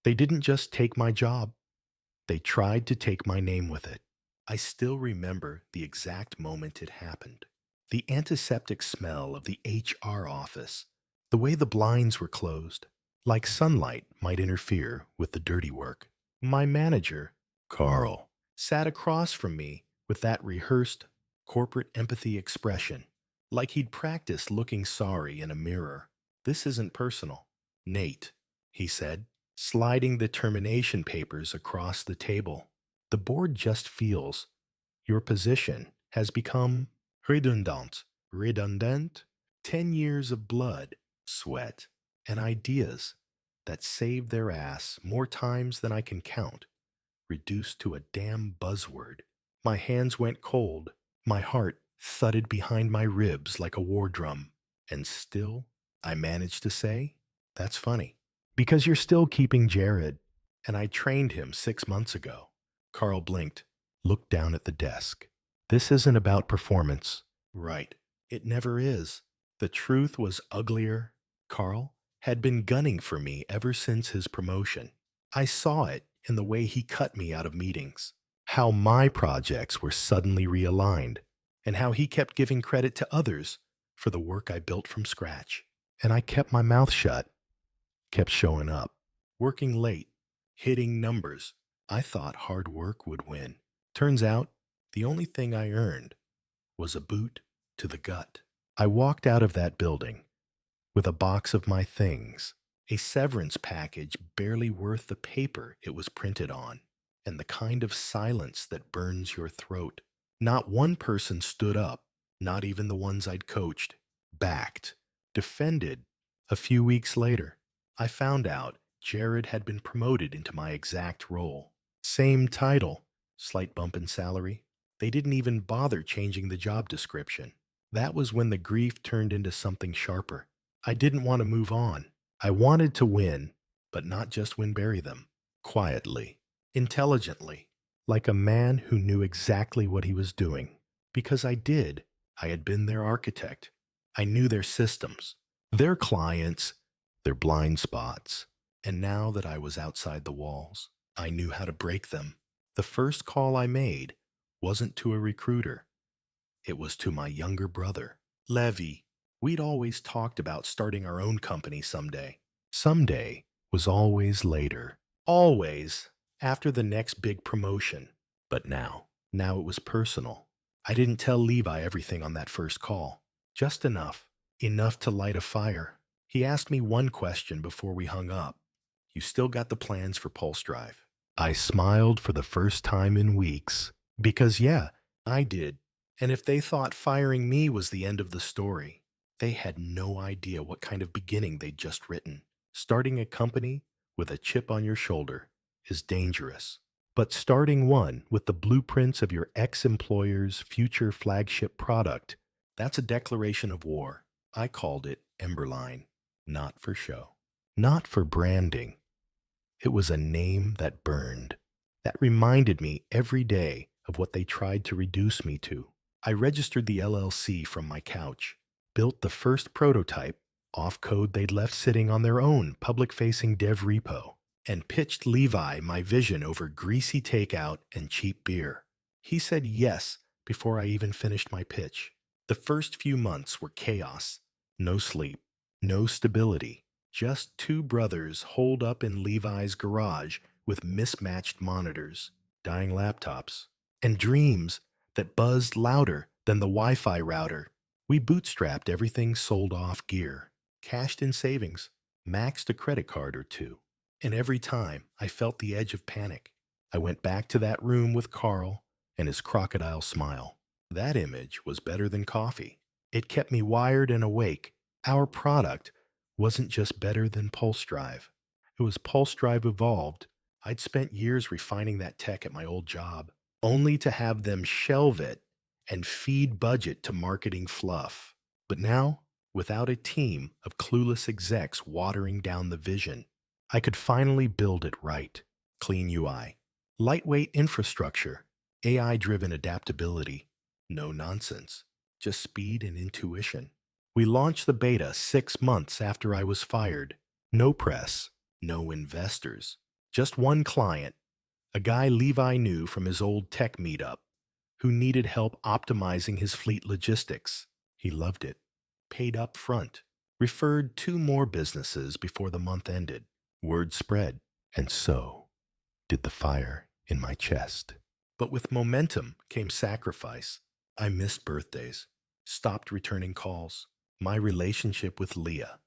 They didn't just take my job, they tried to take my name with it. I still remember the exact moment it happened. The antiseptic smell of the HR office, the way the blinds were closed, like sunlight might interfere with the dirty work. My manager, Carl, sat across from me with that rehearsed corporate empathy expression, like he'd practiced looking sorry in a mirror. This isn't personal, Nate, he said, sliding the termination papers across the table. The board just feels your position has become redundant. Redundant? 10 years of blood, sweat, and ideas that saved their ass more times than I can count, reduced to a damn buzzword. My hands went cold. My heart thudded behind my ribs like a war drum. And still, I managed to say, "That's funny. Because you're still keeping Jared, and I trained him 6 months ago." Carl blinked, looked down at the desk. "This isn't about performance." Right. It never is. The truth was uglier. Carl had been gunning for me ever since his promotion. I saw it in the way he cut me out of meetings, how my projects were suddenly realigned, and how he kept giving credit to others for the work I built from scratch. And I kept my mouth shut, kept showing up, working late, hitting numbers. I thought hard work would win. Turns out, the only thing I earned was a boot to the gut. I walked out of that building with a box of my things, a severance package barely worth the paper it was printed on, and the kind of silence that burns your throat. Not one person stood up, not even the ones I'd coached, backed, defended. A few weeks later, I found out Jared had been promoted into my exact role. Same title, slight bump in salary. They didn't even bother changing the job description. That was when the grief turned into something sharper. I didn't want to move on. I wanted to win, but not just win bury them. Quietly, intelligently, like a man who knew exactly what he was doing. Because I did. I had been their architect. I knew their systems, their clients, their blind spots. And now that I was outside the walls, I knew how to break them. The first call I made wasn't to a recruiter. It was to my younger brother, Levi. We'd always talked about starting our own company someday. Someday was always later. Always after the next big promotion. But now it was personal. I didn't tell Levi everything on that first call. Just enough. Enough to light a fire. He asked me one question before we hung up. "You still got the plans for Pulse Drive?" I smiled for the first time in weeks. Because yeah, I did. And if they thought firing me was the end of the story, they had no idea what kind of beginning they'd just written. Starting a company with a chip on your shoulder is dangerous. But starting one with the blueprints of your ex-employer's future flagship product, that's a declaration of war. I called it Emberline. Not for show. Not for branding. It was a name that burned. That reminded me every day of what they tried to reduce me to. I registered the LLC from my couch, built the first prototype off code they'd left sitting on their own public-facing dev repo, and pitched Levi my vision over greasy takeout and cheap beer. He said yes before I even finished my pitch. The first few months were chaos. No sleep, no stability, just two brothers holed up in Levi's garage with mismatched monitors, dying laptops, and dreams that buzzed louder than the Wi-Fi router. We bootstrapped everything sold off gear, cashed in savings, maxed a credit card or two. And every time I felt the edge of panic, I went back to that room with Carl and his crocodile smile. That image was better than coffee. It kept me wired and awake. Our product wasn't just better than Pulse Drive. It was Pulse Drive evolved. I'd spent years refining that tech at my old job, only to have them shelve it and feed budget to marketing fluff. But now, without a team of clueless execs watering down the vision, I could finally build it right. Clean UI, lightweight infrastructure, AI-driven adaptability, no nonsense, just speed and intuition. We launched the beta 6 months after I was fired. No press, no investors, Just one client, a guy Levi knew from his old tech meetup, who needed help optimizing his fleet logistics. He loved it, paid up front, referred two more businesses before the month ended. Word spread, and so did the fire in my chest. But with momentum came sacrifice. I missed birthdays, stopped returning calls. My relationship with Leah,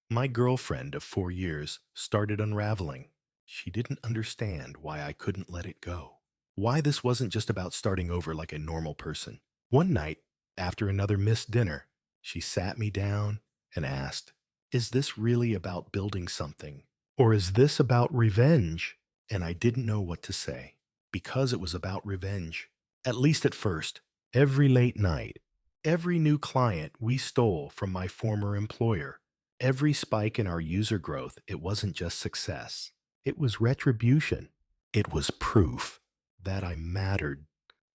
my girlfriend of 4 years, started unraveling. She didn't understand why I couldn't let it go. Why this wasn't just about starting over like a normal person. One night, after another missed dinner, she sat me down and asked, "Is this really about building something? Or is this about revenge?" And I didn't know what to say, because it was about revenge. At least at first, every late night, every new client we stole from my former employer, every spike in our user growth, it wasn't just success. It was retribution. It was proof that I mattered,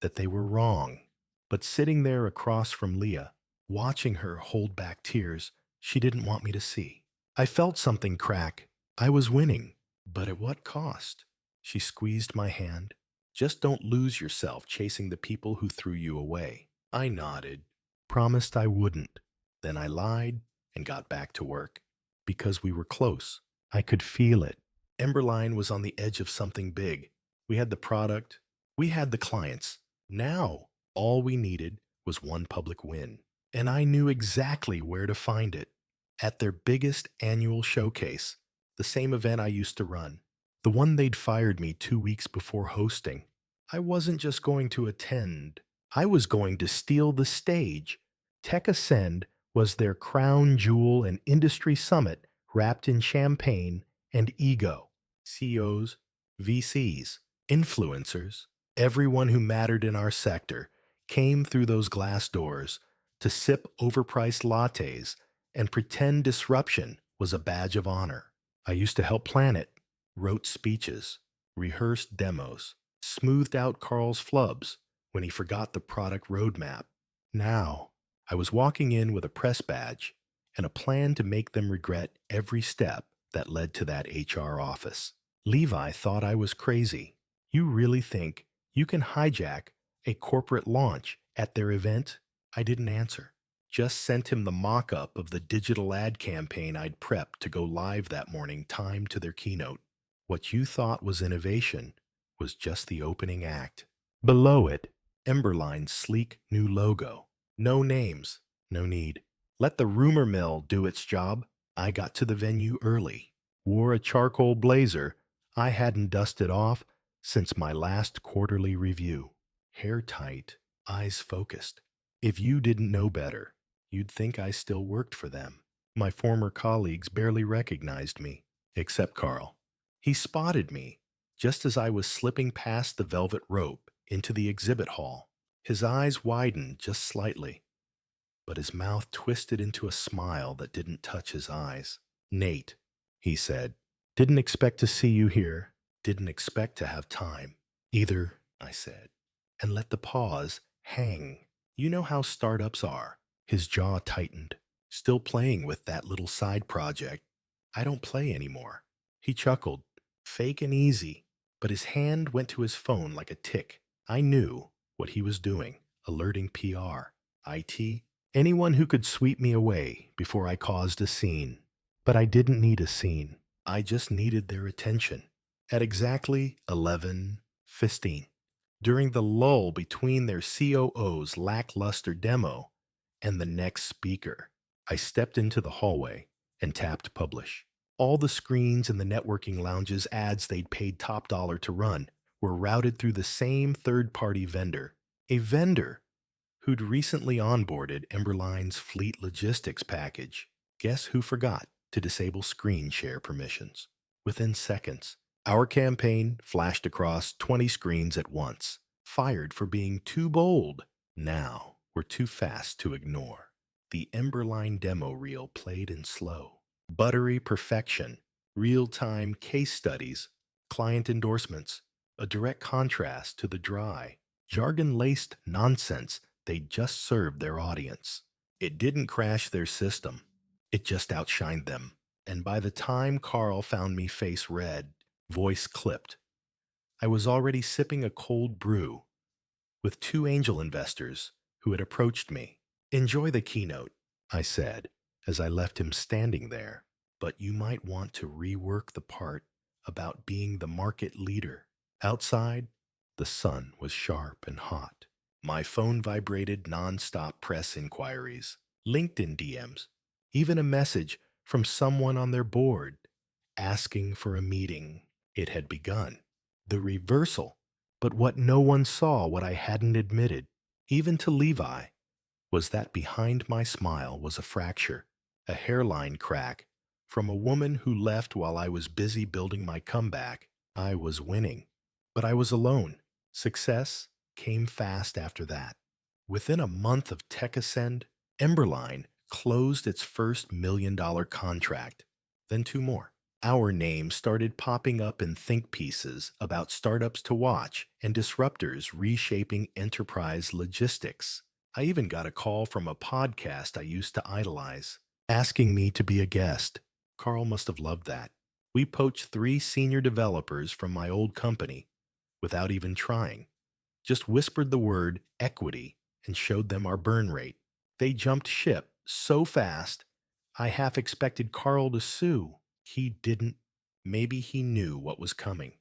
that they were wrong. But sitting there across from Leah, watching her hold back tears she didn't want me to see, I felt something crack. I was winning, but at what cost? She squeezed my hand. "Just don't lose yourself chasing the people who threw you away." I nodded, promised I wouldn't. Then I lied and got back to work. Because we were close. I could feel it. Emberline was on the edge of something big. We had the product. We had the clients. Now, all we needed was one public win. And I knew exactly where to find it. At their biggest annual showcase, the same event I used to run, the one they'd fired me 2 weeks before hosting. I wasn't just going to attend. I was going to steal the stage. Tech Ascend was their crown jewel and industry summit wrapped in champagne and ego. CEOs, VCs, influencers, everyone who mattered in our sector came through those glass doors to sip overpriced lattes and pretend disruption was a badge of honor. I used to help plan it, wrote speeches, rehearsed demos, smoothed out Carl's flubs when he forgot the product roadmap. Now, I was walking in with a press badge and a plan to make them regret every step that led to that HR office. Levi thought I was crazy. "You really think you can hijack a corporate launch at their event?" I didn't answer. Just sent him the mock-up of the digital ad campaign I'd prepped to go live that morning timed to their keynote. What you thought was innovation was just the opening act. Below it, Emberline's sleek new logo. No names, no need. Let the rumor mill do its job. I got to the venue early, wore a charcoal blazer I hadn't dusted off since my last quarterly review. Hair tight, eyes focused. If you didn't know better, you'd think I still worked for them. My former colleagues barely recognized me, except Carl. He spotted me just as I was slipping past the velvet rope into the exhibit hall. His eyes widened just slightly, but his mouth twisted into a smile that didn't touch his eyes. "Nate," he said, "didn't expect to see you here. Didn't expect to have time." "Either," I said, and let the pause hang. "You know how startups are." His jaw tightened. "Still playing with that little side project." "I don't play anymore." He chuckled. Fake and easy, but his hand went to his phone like a tick. I knew what he was doing, alerting PR, IT, anyone who could sweep me away before I caused a scene. But I didn't need a scene. I just needed their attention. At exactly 11:15, during the lull between their COO's lackluster demo and the next speaker, I stepped into the hallway and tapped publish. All the screens in the networking lounge's ads they'd paid top dollar to run were routed through the same third-party vendor, a vendor who'd recently onboarded Emberline's fleet logistics package. Guess who forgot to disable screen share permissions? Within seconds, our campaign flashed across 20 screens at once, fired for being too bold. Now we're too fast to ignore. The Emberline demo reel played in slow, buttery perfection, real-time case studies, client endorsements, a direct contrast to the dry, jargon-laced nonsense they'd just served their audience. It didn't crash their system. It just outshined them. And by the time Carl found me face red, Voice clipped. I was already sipping a cold brew with two angel investors who had approached me. Enjoy the keynote, I said as I left him standing there, but you might want to rework the part about being the market leader. Outside, the sun was sharp and hot. My phone vibrated nonstop press inquiries, LinkedIn DMs, even a message from someone on their board asking for a meeting. It had begun. The reversal. But what no one saw, what I hadn't admitted, even to Levi, was that behind my smile was a fracture, a hairline crack, from a woman who left while I was busy building my comeback. I was winning, but I was alone. Success came fast after that. Within a month of Tech Ascend, Emberline closed its first $1 million contract, then two more. Our name started popping up in think pieces about startups to watch and disruptors reshaping enterprise logistics. I even got a call from a podcast I used to idolize, asking me to be a guest. Carl must have loved that. We poached 3 senior developers from my old company without even trying. Just whispered the word equity and showed them our burn rate. They jumped ship so fast, I half expected Carl to sue. He didn't. Maybe he knew what was coming.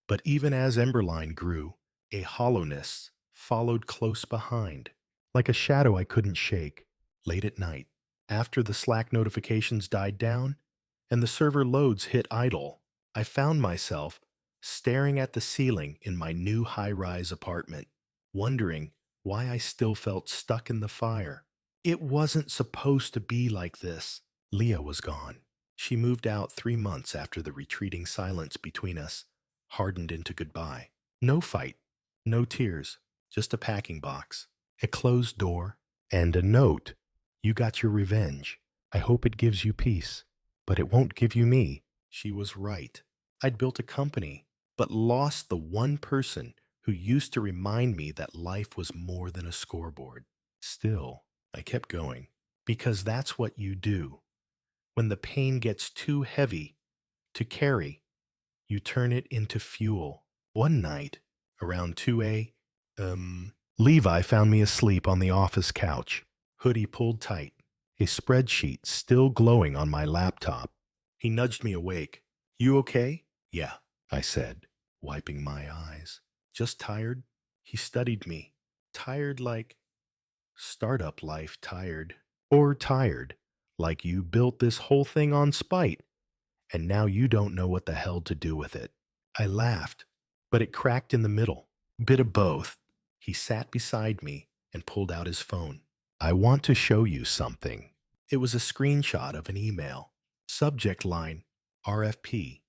But even as Emberline grew, a hollowness followed close behind, like a shadow I couldn't shake. Late at night, after the Slack notifications died down and the server loads hit idle, I found myself staring at the ceiling in my new high-rise apartment, wondering why I still felt stuck in the fire. It wasn't supposed to be like this. Leah was gone. She moved out 3 months after the retreating silence between us hardened into goodbye. No fight, no tears, just a packing box, a closed door, and a note. You got your revenge. I hope it gives you peace, but it won't give you me. She was right. I'd built a company, but lost the one person who used to remind me that life was more than a scoreboard. Still, I kept going, because that's what you do. When the pain gets too heavy to carry, you turn it into fuel. One night, around 2 Levi found me asleep on the office couch, hoodie pulled tight, a spreadsheet still glowing on my laptop. He nudged me awake. You okay? Yeah, I said, wiping my eyes. Just tired? He studied me. Tired like startup life tired. Or tired like you built this whole thing on spite, and now you don't know what the hell to do with it. I laughed, but it cracked in the middle. Bit of both. He sat beside me and pulled out his phone. I want to show you something. It was a screenshot of an email. Subject line, RFP,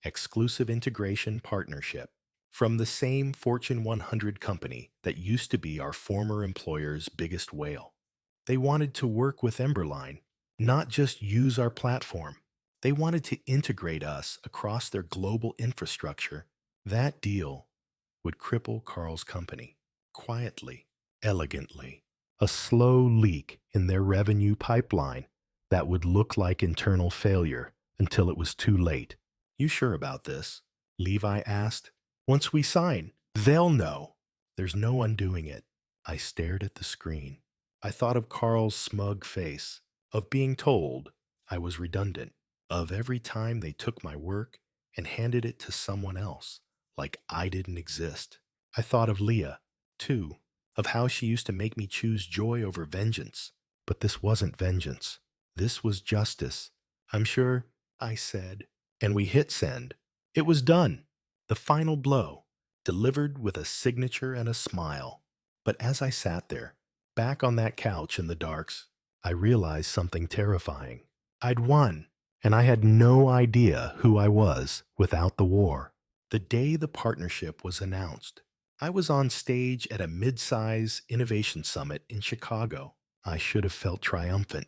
Exclusive Integration Partnership, from the same Fortune 100 company that used to be our former employer's biggest whale. They wanted to work with Emberline, not just use our platform. They wanted to integrate us across their global infrastructure. That deal would cripple Carl's company, quietly, elegantly. A slow leak in their revenue pipeline that would look like internal failure until it was too late. You sure about this? Levi asked. Once we sign, they'll know. There's no undoing it. I stared at the screen. I thought of Carl's smug face, of being told I was redundant, of every time they took my work and handed it to someone else, like I didn't exist. I thought of Leah, too, of how she used to make me choose joy over vengeance. But this wasn't vengeance. This was justice. I'm sure, I said, and we hit send. It was done. The final blow, delivered with a signature and a smile. But as I sat there, back on that couch in the darks, I realized something terrifying. I'd won, and I had no idea who I was without the war. The day the partnership was announced, I was on stage at a mid-size innovation summit in Chicago. I should have felt triumphant.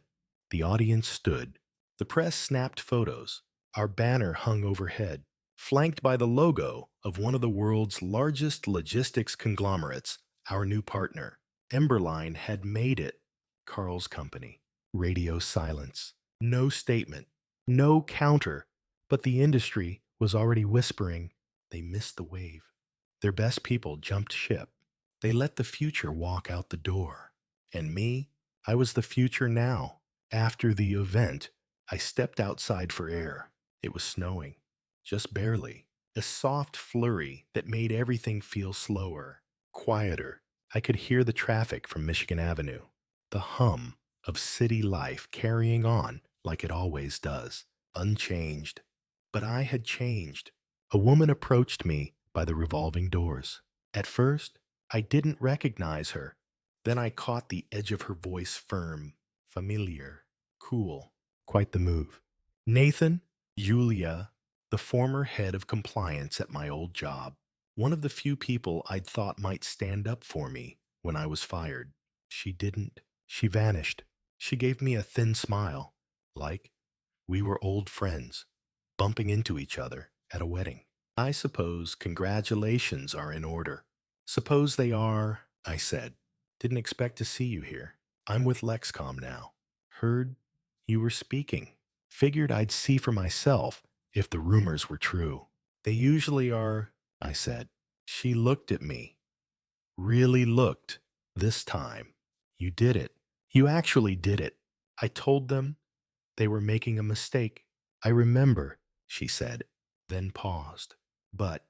The audience stood. The press snapped photos. Our banner hung overhead, flanked by the logo of one of the world's largest logistics conglomerates, our new partner. Emberline had made it. Carl's company. Radio silence. No statement. No counter. But the industry was already whispering they missed the wave. Their best people jumped ship. They let the future walk out the door. And me, I was the future now. After the event, I stepped outside for air. It was snowing, just barely. A soft flurry that made everything feel slower, quieter. I could hear the traffic from Michigan Avenue, the hum of city life carrying on like it always does, unchanged. But I had changed. A woman approached me by the revolving doors. At first, I didn't recognize her. Then I caught the edge of her voice firm, familiar, cool. Quite the move. Nathan, Julia, the former head of compliance at my old job. One of the few people I'd thought might stand up for me when I was fired. She didn't. She vanished. She gave me a thin smile, like we were old friends, bumping into each other at a wedding. I suppose congratulations are in order. Suppose they are, I said. Didn't expect to see you here. I'm with Lexcom now. Heard you were speaking. Figured I'd see for myself if the rumors were true. They usually are, I said. She looked at me. Really looked. This time. You did it. You actually did it. I told them they were making a mistake. I remember, she said, then paused. But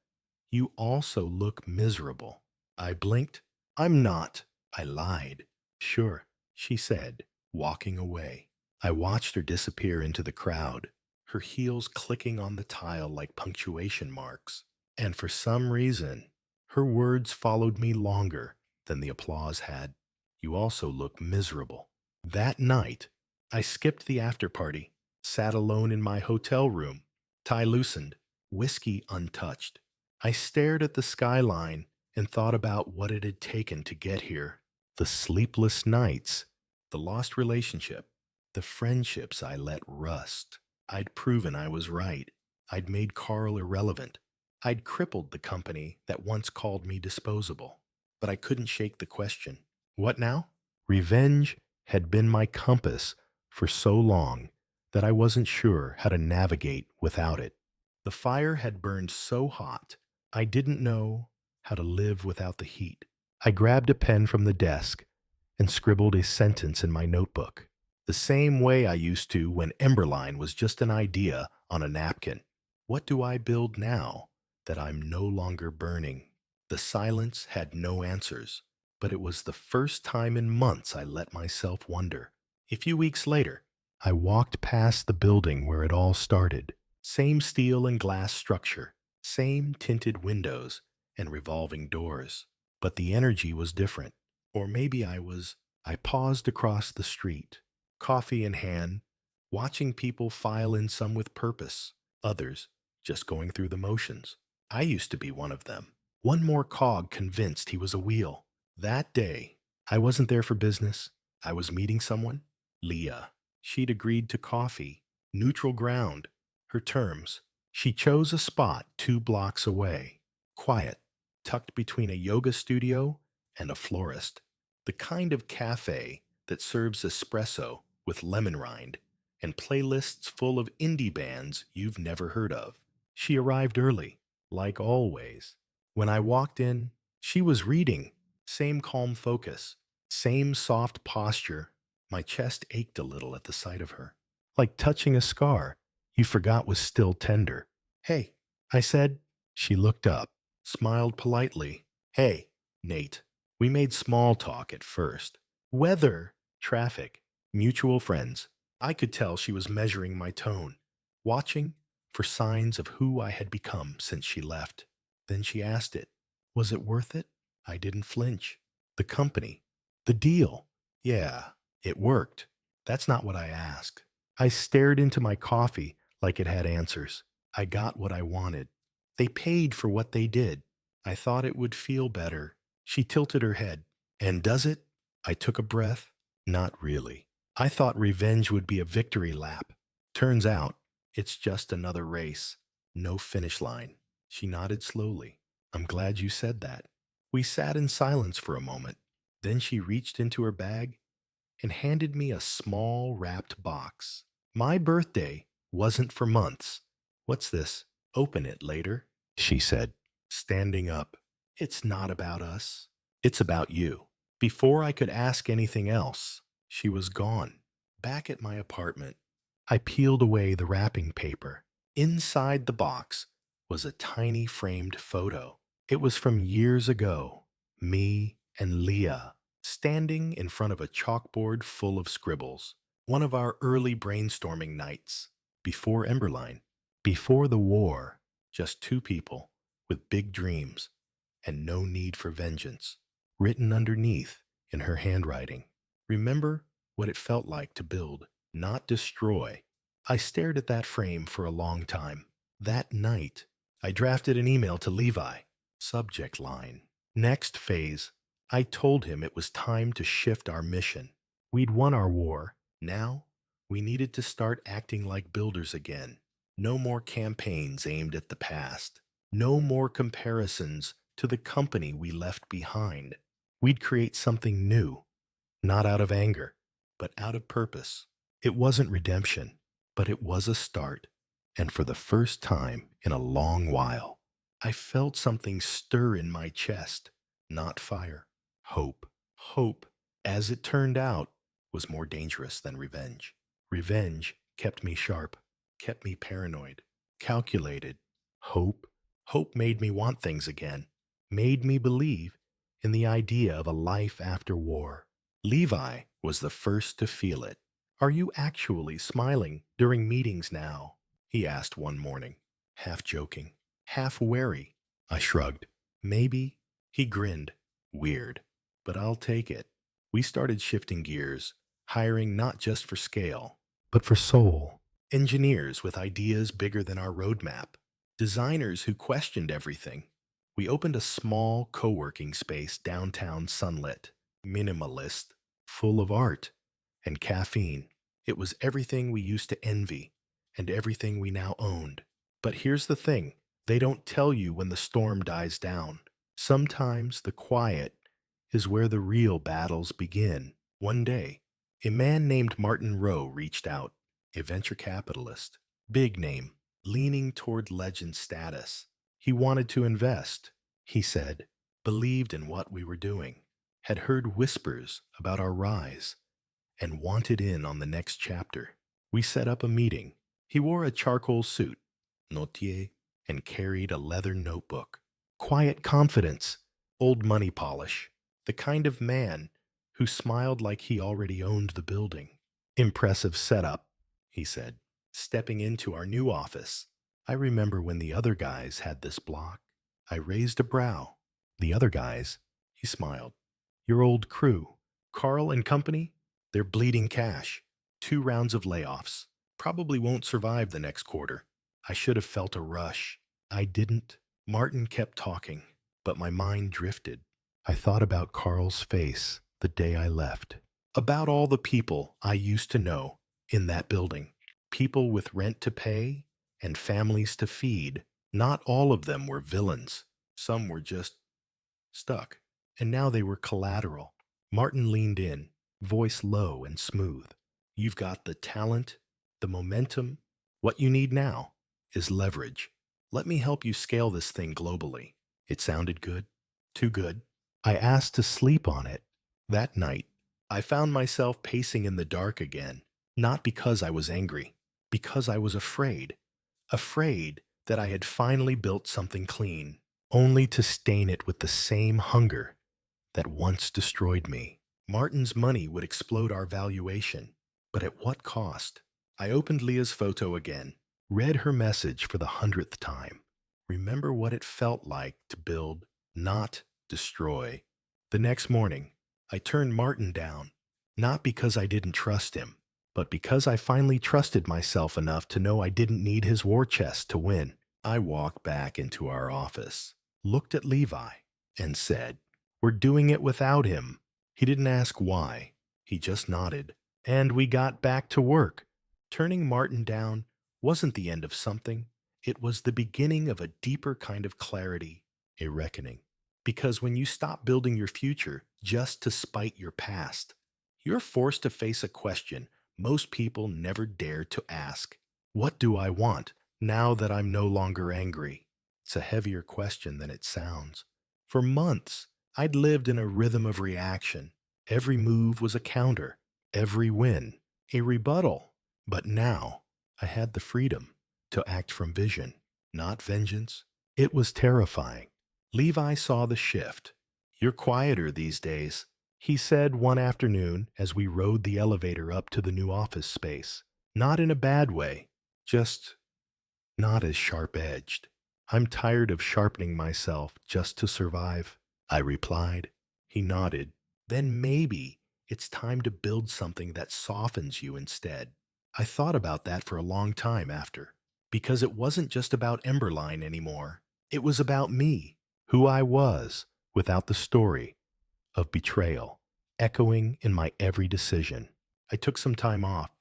you also look miserable. I blinked. I'm not. I lied. Sure, she said, walking away. I watched her disappear into the crowd, her heels clicking on the tile like punctuation marks. And for some reason, her words followed me longer than the applause had. You also look miserable. That night, I skipped the after party, sat alone in my hotel room, tie loosened, whiskey untouched. I stared at the skyline and thought about what it had taken to get here. The sleepless nights, the lost relationship, the friendships I let rust. I'd proven I was right. I'd made Carl irrelevant. I'd crippled the company that once called me disposable. But I couldn't shake the question. What now? Revenge had been my compass for so long that I wasn't sure how to navigate without it. The fire had burned so hot, I didn't know how to live without the heat. I grabbed a pen from the desk and scribbled a sentence in my notebook, the same way I used to when Emberline was just an idea on a napkin. What do I build now that I'm no longer burning? The silence had no answers, but it was the first time in months I let myself wonder. A few weeks later, I walked past the building where it all started. Same steel and glass structure, same tinted windows and revolving doors. But the energy was different. Or maybe I paused across the street, coffee in hand, watching people file in, some with purpose, others just going through the motions. I used to be one of them. One more cog convinced he was a wheel. That day, I wasn't there for business. I was meeting someone, Leah. She'd agreed to coffee, neutral ground, her terms. She chose a spot 2 blocks away, quiet, tucked between a yoga studio and a florist, the kind of cafe that serves espresso with lemon rind and playlists full of indie bands you've never heard of. She arrived early, like always. When I walked in, she was reading, same calm focus, same soft posture. My chest ached a little at the sight of her, like touching a scar you forgot was still tender. Hey, I said. She looked up, smiled politely. Hey, Nate. We made small talk at first. Weather, traffic, mutual friends. I could tell she was measuring my tone, watching for signs of who I had become since she left. Then she asked it. Was it worth it? I didn't flinch. The company. The deal. Yeah, it worked. That's not what I asked. I stared into my coffee like it had answers. I got what I wanted. They paid for what they did. I thought it would feel better. She tilted her head. And does it? I took a breath. Not really. I thought revenge would be a victory lap. Turns out, it's just another race. No finish line. She nodded slowly. I'm glad you said that. We sat in silence for a moment. Then she reached into her bag and handed me a small wrapped box. My birthday wasn't for months. What's this? Open it later, she said, standing up. It's not about us. It's about you. Before I could ask anything else, she was gone. Back at my apartment, I peeled away the wrapping paper. Inside the box was a tiny framed photo. It was from years ago, me and Leah, standing in front of a chalkboard full of scribbles. One of our early brainstorming nights, before Emberline, before the war, just two people with big dreams and no need for vengeance. Written underneath in her handwriting, remember what it felt like to build, not destroy. I stared at that frame for a long time. That night, I drafted an email to Levi. Subject line. Next phase. I told him it was time to shift our mission. We'd won our war. Now, we needed to start acting like builders again. No more campaigns aimed at the past. No more comparisons to the company we left behind. We'd create something new, not out of anger, but out of purpose. It wasn't redemption, but it was a start. And for the first time in a long while, I felt something stir in my chest. Not fire. Hope. Hope, as it turned out, was more dangerous than revenge. Revenge kept me sharp, kept me paranoid, calculated. Hope. Hope made me want things again, made me believe in the idea of a life after war. Levi was the first to feel it. Are you actually smiling during meetings now? He asked one morning, half joking, half wary. I shrugged. Maybe. He grinned. Weird. But I'll take it. We started shifting gears, hiring not just for scale, but for soul. Engineers with ideas bigger than our roadmap. Designers who questioned everything. We opened a small co-working space downtown sunlit, minimalist, full of art and caffeine. It was everything we used to envy and everything we now owned. But here's the thing. They don't tell you when the storm dies down. Sometimes the quiet is where the real battles begin. One day, a man named Martin Rowe reached out, a venture capitalist, big name, leaning toward legend status. He wanted to invest, he said, believed in what we were doing, had heard whispers about our rise, and wanted in on the next chapter. We set up a meeting. He wore a charcoal suit, notier, and carried a leather notebook. Quiet confidence, old money polish, the kind of man who smiled like he already owned the building. Impressive setup, he said, stepping into our new office. I remember when the other guys had this block. I raised a brow. The other guys, he smiled. Your old crew, Carl and company, they're bleeding cash. 2 rounds of layoffs. Probably won't survive the next quarter. I should have felt a rush. I didn't. Martin kept talking, but my mind drifted. I thought about Carl's face the day I left, about all the people I used to know in that building, people with rent to pay and families to feed. Not all of them were villains. Some were just stuck, and now they were collateral. Martin leaned in, voice low and smooth. You've got the talent, the momentum. What you need now is leverage. Let me help you scale this thing globally. It sounded good. Too good. I asked to sleep on it. That night, I found myself pacing in the dark again, not because I was angry, because I was afraid. Afraid that I had finally built something clean, only to stain it with the same hunger that once destroyed me. Martin's money would explode our valuation, but at what cost? I opened Leah's photo again, read her message for the 100th time. Remember what it felt like to build, not destroy. The next morning, I turned Martin down, not because I didn't trust him, but because I finally trusted myself enough to know I didn't need his war chest to win. I walked back into our office, looked at Levi, and said, "We're doing it without him." He didn't ask why. He just nodded. And we got back to work. Turning Martin down wasn't the end of something. It was the beginning of a deeper kind of clarity, a reckoning. Because when you stop building your future just to spite your past, you're forced to face a question most people never dare to ask. What do I want? Now that I'm no longer angry, it's a heavier question than it sounds. For months, I'd lived in a rhythm of reaction. Every move was a counter, every win, a rebuttal. But now, I had the freedom to act from vision, not vengeance. It was terrifying. Levi saw the shift. "You're quieter these days," he said one afternoon as we rode the elevator up to the new office space. Not in a bad way, just not as sharp-edged. "I'm tired of sharpening myself just to survive," I replied. He nodded. "Then maybe it's time to build something that softens you instead." I thought about that for a long time after, because it wasn't just about Emberline anymore. It was about me, who I was, without the story of betrayal echoing in my every decision. I took some time off,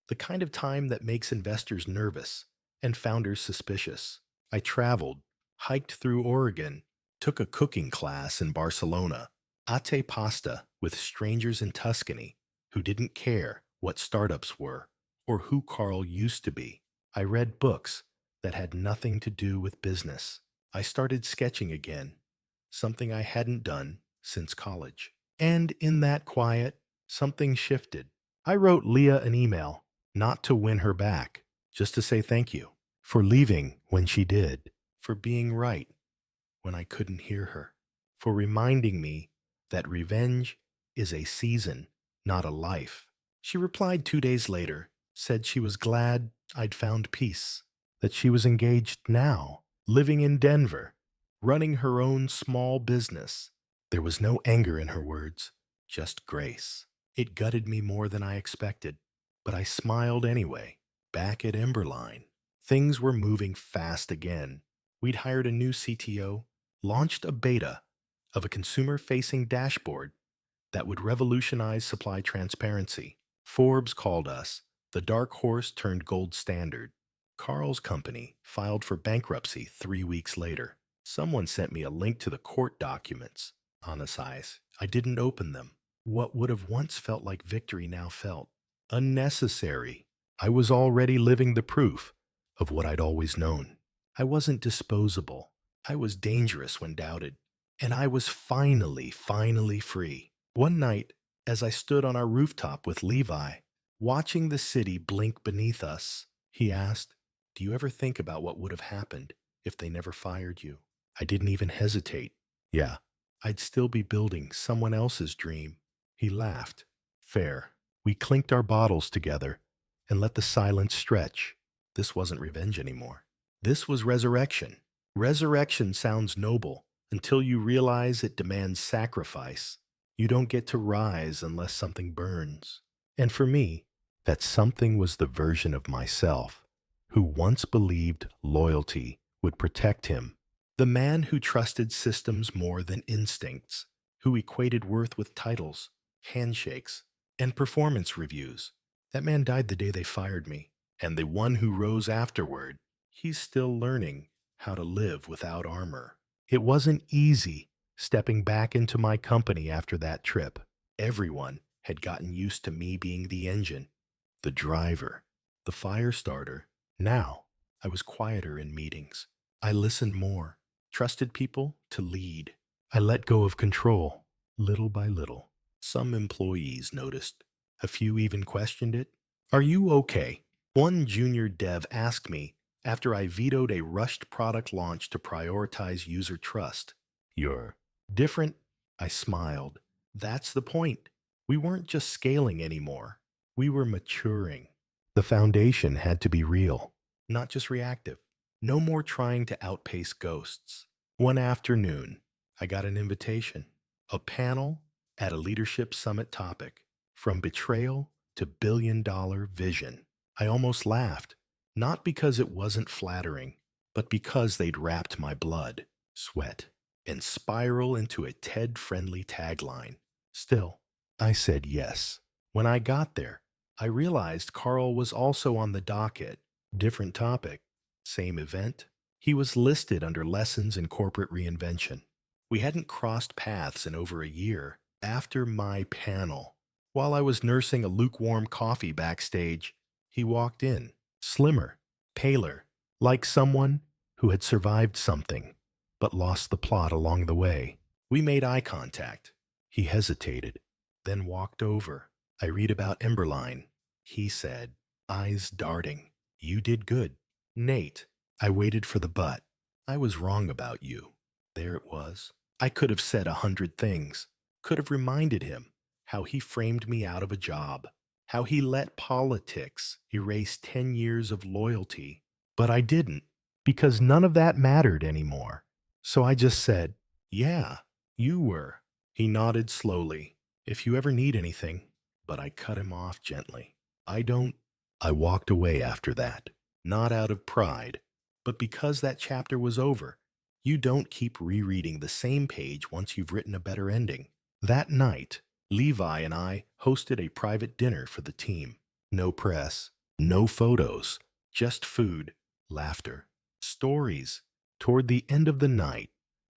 the kind of time that makes investors nervous and founders suspicious. I traveled, hiked through Oregon, took a cooking class in Barcelona, ate pasta with strangers in Tuscany who didn't care what startups were or who Carl used to be. I read books that had nothing to do with business. I started sketching again, something I hadn't done since college. And in that quiet, something shifted. I wrote Leah an email, not to win her back, just to say thank you for leaving when she did, for being right when I couldn't hear her, for reminding me that revenge is a season, not a life. She replied 2 days later, said she was glad I'd found peace, that she was engaged now, living in Denver, running her own small business. There was no anger in her words, just grace. It gutted me more than I expected, but I smiled anyway. Back at Emberline, things were moving fast again. We'd hired a new CTO, launched a beta of a consumer-facing dashboard that would revolutionize supply transparency. Forbes called us the dark horse turned gold standard. Carl's company filed for bankruptcy 3 weeks later. Someone sent me a link to the court documents. Honest eyes, I didn't open them. What would have once felt like victory now felt unnecessary. I was already living the proof of what I'd always known. I wasn't disposable. I was dangerous when doubted. And I was finally free. One night, as I stood on our rooftop with Levi, watching the city blink beneath us, he asked, "Do you ever think about what would have happened if they never fired you?" I didn't even hesitate. Yeah, I'd still be building someone else's dream. He laughed. Fair. We clinked our bottles together and let the silence stretch. This wasn't revenge anymore. This was resurrection. Resurrection sounds noble until you realize it demands sacrifice. You don't get to rise unless something burns. And for me, that something was the version of myself who once believed loyalty would protect him. The man who trusted systems more than instincts, who equated worth with titles, handshakes, and performance reviews. That man died the day they fired me. And the one who rose afterward, he's still learning how to live without armor. It wasn't easy stepping back into my company after that trip. Everyone had gotten used to me being the engine, the driver, the fire starter. Now, I was quieter in meetings. I listened more, trusted people to lead. I let go of control, little by little. Some employees noticed. A few even questioned it. "Are you okay?" One junior dev asked me after I vetoed a rushed product launch to prioritize user trust. "You're different," I smiled. "That's the point. We weren't just scaling anymore. We were maturing." The foundation had to be real, not just reactive. No more trying to outpace ghosts. One afternoon, I got an invitation. A panel at a leadership summit topic, from betrayal to billion-dollar vision. I almost laughed, not because it wasn't flattering, but because they'd wrapped my blood, sweat, and spiral into a TED-friendly tagline. Still, I said yes. When I got there, I realized Carl was also on the docket. Different topic, same event. He was listed under Lessons in Corporate Reinvention. We hadn't crossed paths in over a year. After my panel, while I was nursing a lukewarm coffee backstage, he walked in, slimmer, paler, like someone who had survived something but lost the plot along the way. We made eye contact. He hesitated, then walked over. I read about Emberline. He said, eyes darting. You did good. Nate, I waited for the but. I was wrong about you. There it was. I could have said 100 things, could have reminded him how he framed me out of a job, how he let politics erase 10 years of loyalty. But I didn't, because none of that mattered anymore. So I just said, yeah, you were. He nodded slowly. If you ever need anything. But I cut him off gently. I don't. I walked away after that, not out of pride, but because that chapter was over. You don't keep rereading the same page once you've written a better ending. That night, Levi and I hosted a private dinner for the team. No press, no photos, just food, laughter, stories. Toward the end of the night,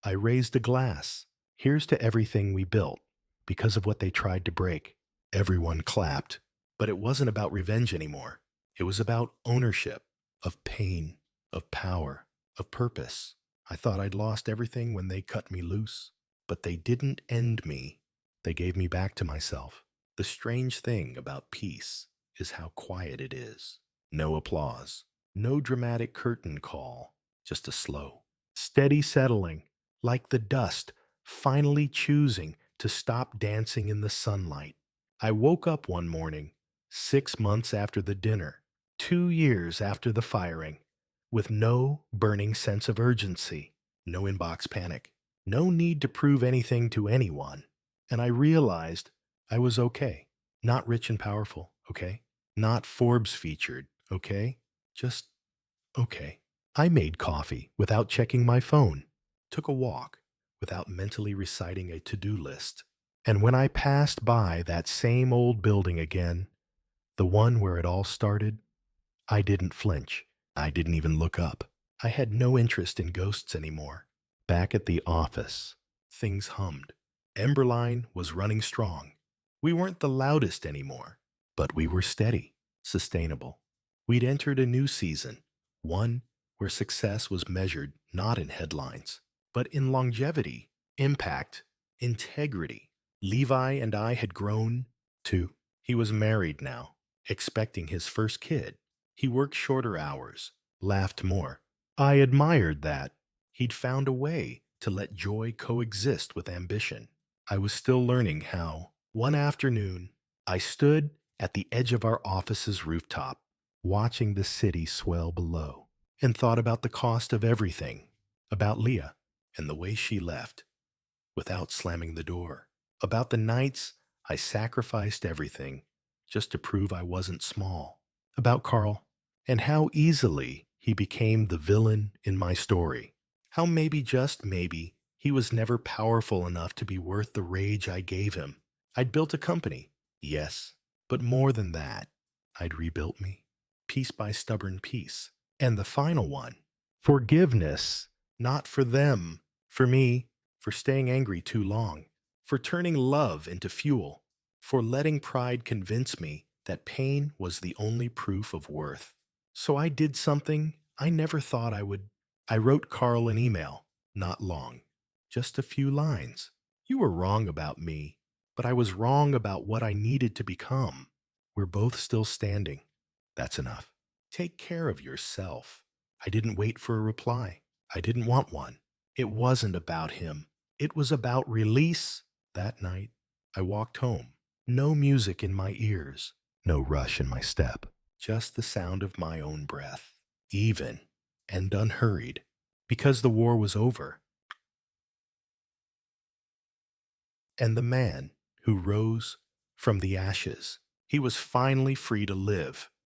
I raised a glass. Here's to everything we built, because of what they tried to break. Everyone clapped, but it wasn't about revenge anymore. It was about ownership, of pain, of power, of purpose. I thought I'd lost everything when they cut me loose, but they didn't end me. They gave me back to myself. The strange thing about peace is how quiet it is. No applause, no dramatic curtain call, just a slow, steady settling, like the dust finally choosing to stop dancing in the sunlight. I woke up one morning, 6 months after the dinner, 2 years after the firing, with no burning sense of urgency, no inbox panic, no need to prove anything to anyone. And I realized I was okay. Not rich and powerful, okay? Not Forbes featured, okay? Just okay. I made coffee without checking my phone, took a walk without mentally reciting a to-do list. And when I passed by that same old building again, the one where it all started, I didn't flinch. I didn't even look up. I had no interest in ghosts anymore. Back at the office, things hummed. Emberline was running strong. We weren't the loudest anymore, but we were steady, sustainable. We'd entered a new season, one where success was measured not in headlines, but in longevity, impact, integrity. Levi and I had grown, too. He was married now, expecting his first kid. He worked shorter hours, laughed more. I admired that. He'd found a way to let joy coexist with ambition. I was still learning how. One afternoon, I stood at the edge of our office's rooftop, watching the city swell below, and thought about the cost of everything, about Leah and the way she left, without slamming the door, about the nights I sacrificed everything just to prove I wasn't small, about Carl and how easily he became the villain in my story, how maybe, just maybe, he was never powerful enough to be worth the rage I gave him. I'd built a company, yes, but more than that, I'd rebuilt me, piece by stubborn piece. And the final one, forgiveness, not for them, for me, for staying angry too long, for turning love into fuel, for letting pride convince me that pain was the only proof of worth. So I did something I never thought I would. I wrote Carl an email, not long, just a few lines. You were wrong about me, but I was wrong about what I needed to become. We're both still standing. That's enough. Take care of yourself. I didn't wait for a reply. I didn't want one. It wasn't about him. It was about release. That night, I walked home. No music in my ears, no rush in my step, just the sound of my own breath, even and unhurried, because the war was over. And the man who rose from the ashes, he was finally free to live.